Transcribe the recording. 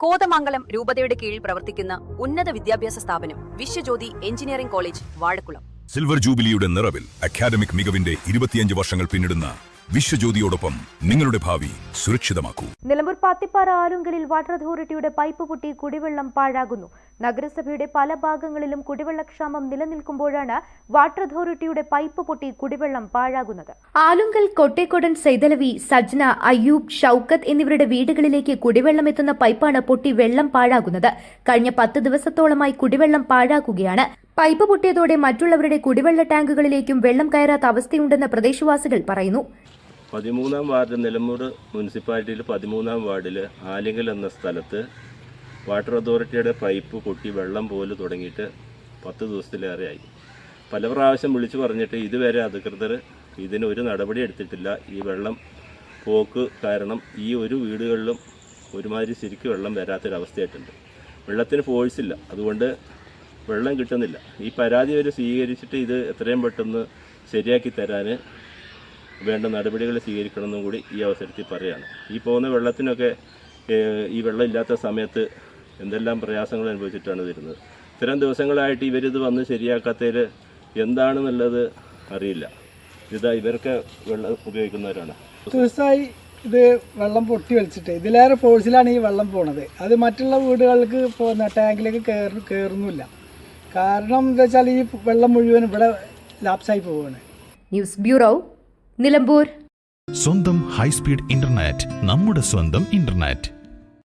കോതമംഗലം രൂപതയുടെ കീഴിൽ പ്രവർത്തിക്കുന്ന ഉന്നത വിദ്യാഭ്യാസ സ്ഥാപനം Vishwajyothi engineering college Vazhakulam. Silver ജൂബിലിയുടെ നിറവിൽ അക്കാദമിക് മികവിന്റെ 25 വർഷങ്ങൾ പിന്നിടുന്ന വിശ്വജ്യോതിയോടൊപ്പം നിങ്ങളുടെ ഭാവി സുരക്ഷിതമാക്കൂ. നിലമ്പൂർ പാത്തിപ്പാറ ആലുങ്കലിൽ വാട്ടർ അതോറിറ്റിയുടെ പൈപ്പ് പൊട്ടി കുടിവെള്ളം പാഴാകുന്നു. നഗരസഭയുടെ പല ഭാഗങ്ങളിലും കുടിവെള്ളക്ഷാമം നിലനിൽക്കുമ്പോഴാണ് വാട്ടർ അതോറിറ്റിയുടെ പൈപ്പ് പൊട്ടി കുടിവെള്ളം പാഴാകുന്നത്. ആലുങ്കൽ, കൊട്ടേക്കോടൻ, സൈതലവി, സജ്ന, അയ്യൂബ്, ഷൌക്കത്ത് എന്നിവരുടെ വീടുകളിലേക്ക് കുടിവെള്ളം എത്തുന്ന പൈപ്പാണ് പൊട്ടി വെള്ളം പാഴാകുന്നത്. കഴിഞ്ഞ 10 ദിവസത്തോളമായി കുടിവെള്ളം പാഴാക്കുകയാണ്. പൈപ്പ് പൊട്ടിയതോടെ മറ്റുള്ളവരുടെ കുടിവെള്ള ടാങ്കുകളിലേക്കും വെള്ളം കയറാത്ത അവസ്ഥയുണ്ടെന്ന് പ്രദേശവാസികൾ പറയുന്നു. 13-ാം വാർഡ് നിലമ്പൂർ മുനിസിപ്പാലിറ്റിയിൽ 13-ാം വാർഡിൽ ആലിങ്കൽ എന്ന സ്ഥലത്ത് വാട്ടർ അതോറിറ്റിയുടെ പൈപ്പ് പൊട്ടി വെള്ളം പോലെ തുടങ്ങിയിട്ട് 10 ദിവസത്തിലേറെയായി. പല പ്രാവശ്യം വിളിച്ചു പറഞ്ഞിട്ട് ഇതുവരെ അധികൃതർ ഇതിനൊരു നടപടി എടുത്തിട്ടില്ല. ഈ വെള്ളം പോക്ക് കാരണം ഈ ഒരു വീടുകളിലും ഒരുമാതിരി ശരിക്കും വെള്ളം വരാത്തൊരവസ്ഥയായിട്ടുണ്ട്. വെള്ളത്തിന് ഫോഴ്സില്ല, അതുകൊണ്ട് വെള്ളം കിട്ടുന്നില്ല. ഈ പരാതി അവർ സ്വീകരിച്ചിട്ട് ഇത് എത്രയും പെട്ടെന്ന് ശരിയാക്കി തരാൻ വേണ്ട നടപടികൾ സ്വീകരിക്കണമെന്നും കൂടി ഈ അവസരത്തിൽ പറയുകയാണ്. ഈ പോകുന്ന വെള്ളത്തിനൊക്കെ ഈ വെള്ളം ഇല്ലാത്ത സമയത്ത് എന്തെല്ലാം പ്രയാസങ്ങൾ അനുഭവിച്ചിട്ടാണ് വരുന്നത്. ഇത്തരം ദിവസങ്ങളായിട്ട് ഇവരിത് വന്ന് ശരിയാക്കാത്തതിൽ എന്താണെന്നുള്ളത് അറിയില്ല. ഇവരൊക്കെ വെള്ളം ഉപയോഗിക്കുന്നവരാണ്. ദിവസമായി ഇത് വെള്ളം പൊട്ടി വലിച്ചിട്ട് ഇതിലേറെ ഫോഴ്സിലാണ് ഈ വെള്ളം പോണത്. അത് മറ്റുള്ള വീടുകൾക്ക് പോകുന്ന ടാങ്കിലേക്ക് കയറുന്നില്ല. കാരണം എന്താ വെച്ചാൽ ഈ വെള്ളം മുഴുവൻ ഇവിടെ ലാപ്സായി പോവുകയാണ്. News bureau, Nilambur. സ്വന്തം ഹൈസ്പീഡ് ഇന്റർനെറ്റ്, നമ്മുടെ സ്വന്തം ഇന്റർനെറ്റ്.